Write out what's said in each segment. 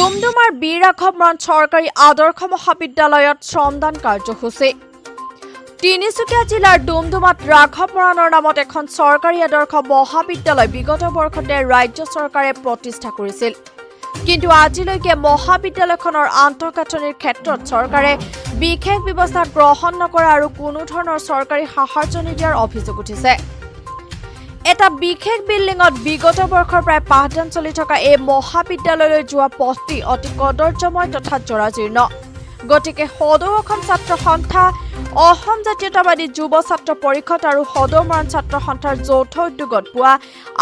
ডুমডুমাৰ বীৰ ৰাঘৱ মৰাণ চৰকাৰী আদৰ্শ মহাবিদ্যালয়ত শ্ৰমদান কাৰ্যসূচী। তিনিচুকীয়া জিলাৰ ডুমডুমাত ৰাঘৱ মৰাণৰ নামত এখন চৰকাৰী আদৰ্শ মহাবিদ্যালয় বিগত বৰ্ষতে ৰাজ্য চৰকাৰে প্ৰতিষ্ঠা কৰিছিল। কিন্তু আজিলৈকে মহাবিদ্যালয়খনৰ আন্তঃগাঁথনিৰ ক্ষেত্ৰত চৰকাৰে বিশেষ ব্যৱস্থা গ্ৰহণ নকৰা আৰু কোনো ধৰণৰ চৰকাৰী সাহায্য নিদিয়াৰ অভিযোগ উঠিছে। এটা বিশেষ বিল্ডিঙত বিগত বৰ্ষৰ প্ৰায় পাঠদান চলি থকা এই মহাবিদ্যালয়লৈ যোৱা পথটি অতি কদৰ্যময় তথা জৰাজীৰ্ণ। গতিকে সদৌ অসম ছাত্ৰ সন্থা, অসম জাতীয়তাবাদী যুৱ ছাত্ৰ পৰিষদ আৰু সদৌ মৰাণ ছাত্ৰ সন্থাৰ যৌথ উদ্যোগত পুৱা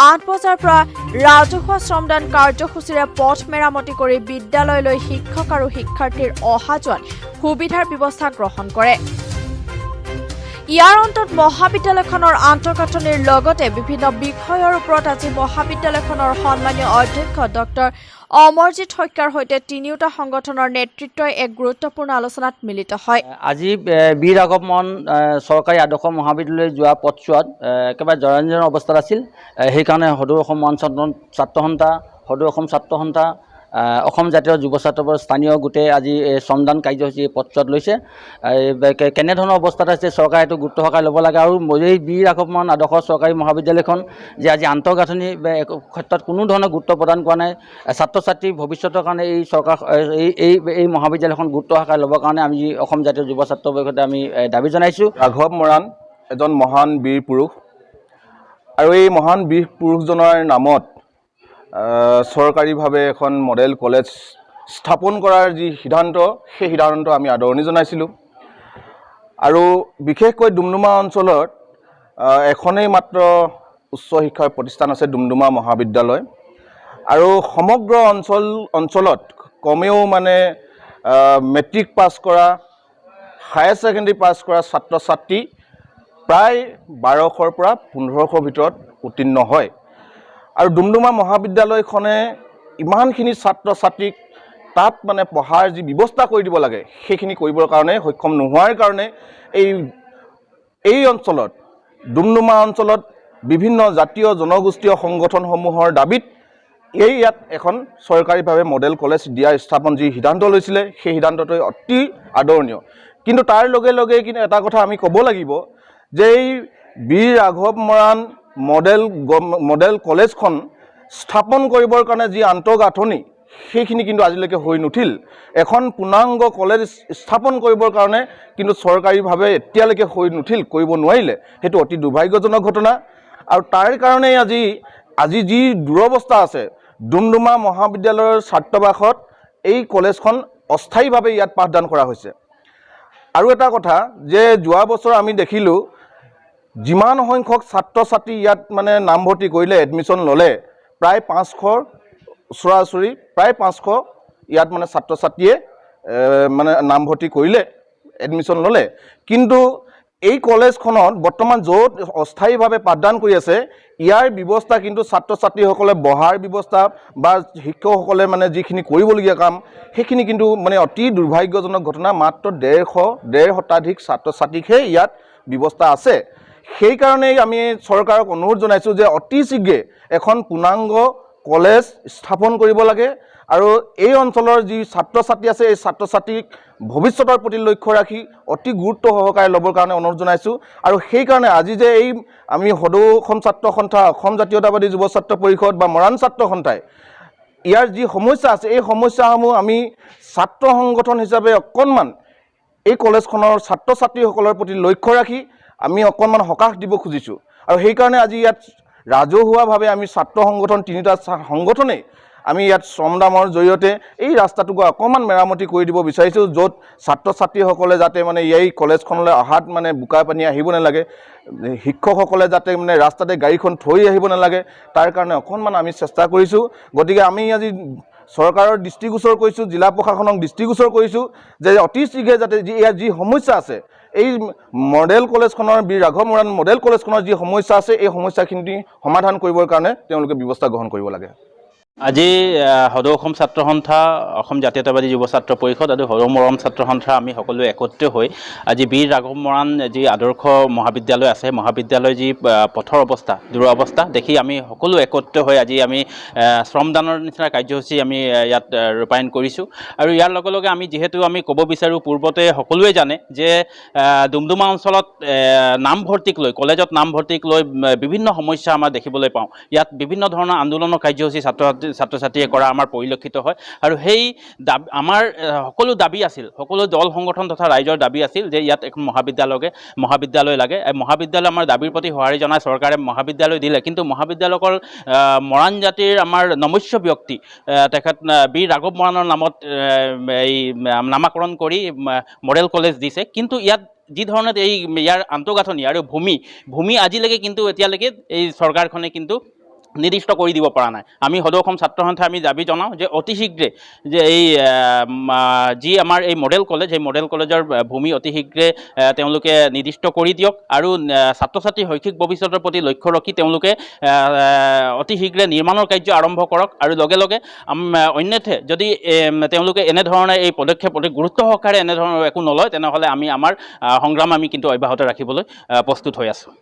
8 বজাৰ পৰা ৰাজহুৱা শ্ৰমদান কাৰ্যসূচীৰে পথ মেৰামতি কৰি বিদ্যালয়লৈ শিক্ষক আৰু শিক্ষাৰ্থীৰ অহা যোৱাত সুবিধাৰ ব্যৱস্থা গ্ৰহণ কৰে। ইয়াৰ অন্তত মহাবিদ্যালয়খনৰ আন্তঃগাঁথনিৰ লগতে বিভিন্ন বিষয়ৰ ওপৰত আজি মহাবিদ্যালয়খনৰ সন্মানীয় অধ্যক্ষ ডক্টৰ অমৰজিৎ শইকীয়াৰ সৈতে তিনিওটা সংগঠনৰ নেতৃত্বই এক গুৰুত্বপূৰ্ণ আলোচনাত মিলিত হয়। আজি বীৰ ৰাঘৱ মৰাণ চৰকাৰী আদৰ্শ মহাবিদ্যালয়লৈ যোৱা পথছোৱাত একেবাৰে জৰাজীৰ্ণ অৱস্থাত আছিল। সেইকাৰণে সদৌ অসম মৰাণ ছাত্ৰ সন্থা, সদৌ অসম ছাত্ৰ সন্থা, অসম জাতীয় যুৱ ছাত্ৰ স্থানীয় গোটেই আজি শ্ৰমদান কাৰ্যসূচী পথছোৱাত লৈছে। কেনেধৰণৰ অৱস্থাত আছে চৰকাৰে এইটো গুৰুত্ব সহকাৰে ল'ব লাগে আৰু এই বীৰ ৰাঘৱ মৰাণ আদৰ্শ চৰকাৰী মহাবিদ্যালয়খন যে আজি আন্তঃগাঁথনি ক্ষেত্ৰত কোনো ধৰণৰ গুৰুত্ব প্ৰদান কৰা নাই। ছাত্ৰ ছাত্ৰীৰ ভৱিষ্যতৰ কাৰণে এই চৰকাৰ এই মহাবিদ্যালয়খন গুৰুত্ব সহকাৰে ল'বৰ কাৰণে আমি অসম জাতীয় যুৱ ছাত্ৰ পৰিষদে আমি দাবী জনাইছোঁ। ৰাঘৱ মৰাণ এজন মহান বীৰ পুৰুষ আৰু এই মহান বীৰ পুৰুষজনৰ নামত চৰকাৰীভাৱে এখন মডেল কলেজ স্থাপন কৰাৰ যি সিদ্ধান্ত, সেই সিদ্ধান্ত আমি আদৰণি জনাইছিলোঁ। আৰু বিশেষকৈ ডুমডুমা অঞ্চলত এখনেই মাত্ৰ উচ্চ শিক্ষাৰ প্ৰতিষ্ঠান আছে, ডুমডুমা মহাবিদ্যালয়। আৰু সমগ্ৰ অঞ্চলত কমেও মানে মেট্ৰিক পাছ কৰা, হায়াৰ ছেকেণ্ডেৰী পাছ কৰা ছাত্ৰ ছাত্ৰী প্ৰায় 1200-ৰ পৰা 1500 ভিতৰত উত্তীৰ্ণ হয়। আৰু ডুমডুমা মহাবিদ্যালয়খনে ইমানখিনি ছাত্ৰ ছাত্ৰীক তাত মানে পঢ়াৰ যি ব্যৱস্থা কৰি দিব লাগে সেইখিনি কৰিবৰ কাৰণে সক্ষম নোহোৱাৰ কাৰণে এই অঞ্চলত, ডুমডুমা অঞ্চলত বিভিন্ন জাতীয় জনগোষ্ঠীয় সংগঠনসমূহৰ দাবীত ইয়াত এখন চৰকাৰীভাৱে মডেল কলেজ দিয়াৰ স্থাপন যি সিদ্ধান্ত লৈছিলে, সেই সিদ্ধান্তটো অতি আদৰণীয়। কিন্তু তাৰ লগে লগে কিন্তু এটা কথা আমি ক'ব লাগিব যে এই বীৰ ৰাঘৱ মৰাণ মডেল কলেজখন স্থাপন কৰিবৰ কাৰণে যি আন্তঃগাঁথনি সেইখিনি কিন্তু আজিলৈকে হৈ নুঠিল। এখন পূৰ্ণাংগ কলেজ স্থাপন কৰিবৰ কাৰণে কিন্তু চৰকাৰীভাৱে এতিয়ালৈকে হৈ নুঠিল, কৰিব নোৱাৰিলে। সেইটো অতি দুৰ্ভাগ্যজনক ঘটনা। আৰু তাৰ কাৰণেই আজি যি দুৰৱস্থা আছে, ডুমডুমা মহাবিদ্যালয়ৰ ছাত্ৰাবাসত এই কলেজখন অস্থায়ীভাৱে ইয়াত পাঠদান কৰা হৈছে। আৰু এটা কথা যে যোৱা বছৰ আমি দেখিলোঁ যিমান সংখ্যক ছাত্ৰ ছাত্ৰী ইয়াত মানে নামভৰ্তি কৰিলে, এডমিশ্যন ল'লে, প্ৰায় 500ৰ ওচৰা-ওচৰি, প্ৰায় 500 ইয়াত মানে ছাত্ৰ ছাত্ৰীয়ে মানে নামভৰ্তি কৰিলে, এডমিশ্যন ল'লে। কিন্তু এই কলেজখনত বৰ্তমান য'ত অস্থায়ীভাৱে পাঠদান কৰি আছে, ইয়াৰ ব্যৱস্থা কিন্তু ছাত্ৰ ছাত্ৰীসকলে বহাৰ ব্যৱস্থা বা শিক্ষকসকলে মানে যিখিনি কৰিবলগীয়া কাম সেইখিনি কিন্তু মানে অতি দুৰ্ভাগ্যজনক ঘটনা। মাত্ৰ 150 শতাধিক ছাত্ৰ ছাত্ৰীকহে ইয়াত ব্যৱস্থা আছে। সেইকাৰণেই আমি চৰকাৰক অনুৰোধ জনাইছোঁ যে অতি শীঘ্ৰে এখন পূৰ্ণাংগ কলেজ স্থাপন কৰিব লাগে আৰু এই অঞ্চলৰ যি ছাত্ৰ ছাত্ৰী আছে এই ছাত্ৰ ছাত্ৰীক ভৱিষ্যতৰ প্ৰতি লক্ষ্য ৰাখি অতি গুৰুত্ব সহকাৰে ল'বৰ কাৰণে অনুৰোধ জনাইছোঁ। আৰু সেইকাৰণে আজি যে আমি সদৌ অসম ছাত্ৰ সন্থা, অসম জাতীয়তাবাদী যুৱ ছাত্ৰ পৰিষদ বা মৰাণ ছাত্ৰ সন্থাই ইয়াৰ যি সমস্যা আছে এই সমস্যাসমূহ আমি ছাত্ৰ সংগঠন হিচাপে অকণমান এই কলেজখনৰ ছাত্ৰ ছাত্ৰীসকলৰ প্ৰতি লক্ষ্য ৰাখি আমি অকণমান সকাহ দিব খুজিছোঁ। আৰু সেইকাৰণে আজি ইয়াত ৰাজহুৱাভাৱে আমি ছাত্ৰ সংগঠন তিনিটা সংগঠনেই আমি ইয়াত শ্ৰমদানৰ জৰিয়তে এই ৰাস্তাটোক অকণমান মেৰামতি কৰি দিব বিচাৰিছোঁ, য'ত ছাত্ৰ ছাত্ৰীসকলে যাতে মানে এই কলেজখনলৈ অহাত মানে বোকা পানী আহিব নালাগে, শিক্ষকসকলে যাতে মানে ৰাস্তাতে গাড়ীখন থৈ আহিব নালাগে, তাৰ কাৰণে অকণমান আমি চেষ্টা কৰিছোঁ। গতিকে আমি আজি চৰকাৰৰ দৃষ্টিগোচৰ কৰিছোঁ, জিলা প্ৰশাসনক দৃষ্টিগোচৰ কৰিছোঁ যে অতি শীঘ্ৰে যাতে ইয়াৰ যি সমস্যা আছে, এই মডেল কলেজখনৰ বীৰ ৰাঘৱ মৰাণ মডেল কলেজখনৰ যি সমস্যা আছে এই সমস্যাখিনি সমাধান কৰিবৰ কাৰণে তেওঁলোকে ব্যৱস্থা গ্ৰহণ কৰিব লাগে। আজি সদৌ অসম ছাত্ৰ সন্থা, অসম জাতীয়তাবাদী যুৱ ছাত্ৰ পৰিষদ আৰু সদৌ মৰম ছাত্ৰ সন্থা আমি সকলোৱে একত্ৰিত হৈ আজি বীৰ ৰাঘৱ মৰাণ যি আদৰ্শ মহাবিদ্যালয় আছে, মহাবিদ্যালয়ৰ যি পথৰ অৱস্থা, দুৰৱস্থা দেখি আমি সকলো একত্ৰিত হৈ আজি আমি শ্ৰমদানৰ নিচিনা কাৰ্যসূচী আমি ইয়াত ৰূপায়ণ কৰিছোঁ। আৰু ইয়াৰ লগে লগে আমি যিহেতু আমি ক'ব বিচাৰোঁ, পূৰ্বতে সকলোৱে জানে যে ডুমডুমা অঞ্চলত নামভৰ্তিক লৈ, কলেজত নামভৰ্তিক লৈ বিভিন্ন সমস্যা আমাৰ দেখিবলৈ পাওঁ। ইয়াত বিভিন্ন ধৰণৰ আন্দোলনৰ কাৰ্যসূচী ছাত্ৰ ছাত্ৰীয়ে কৰা আমাৰ পৰিলক্ষিত হয়। আৰু সেই আমাৰ সকলো দাবী আছিল, সকলো দল সংগঠন তথা ৰাইজৰ দাবী আছিল যে ইয়াত এখন মহাবিদ্যালয় লাগে। মহাবিদ্যালয় আমাৰ দাবীৰ প্ৰতি সঁহাৰি জনাই চৰকাৰে মহাবিদ্যালয় দিলে, কিন্তু মহাবিদ্যালয়ৰ মৰাণ জাতিৰ আমাৰ নমস্য ব্যক্তি তেখেত বীৰ ৰাঘৱ মৰাণৰ নামত এই নামাকৰণ কৰি মডেল কলেজ দিছে। কিন্তু ইয়াত যি ধৰণে ইয়াৰ আন্তঃগাঁথনি আৰু ভূমি আজিলৈকে কিন্তু এতিয়ালৈকে এই চৰকাৰখনে কিন্তু নিৰ্দিষ্ট কৰি দিব পৰা নাই। আমি সদৌ অসম ছাত্ৰ সন্থাই আমি দাবী জনাওঁ যে অতি শীঘ্ৰে যে এই যি আমাৰ এই মডেল কলেজ, সেই মডেল কলেজৰ ভূমি অতি শীঘ্ৰে তেওঁলোকে নিৰ্দিষ্ট কৰি দিয়ক আৰু ছাত্ৰ ছাত্ৰীৰ শৈক্ষিক ভৱিষ্যতৰ প্ৰতি লক্ষ্য ৰাখি তেওঁলোকে অতি শীঘ্ৰে নিৰ্মাণৰ কাৰ্য আৰম্ভ কৰক। আৰু লগে লগে অন্যথে যদি তেওঁলোকে এনেধৰণে এই পদক্ষেপ অতি গুৰুত্ব সহকাৰে এনেধৰণৰ একো নলয়, তেনেহ'লে আমি আমাৰ সংগ্ৰাম আমি কিন্তু অব্যাহত ৰাখিবলৈ প্ৰস্তুত হৈ আছোঁ।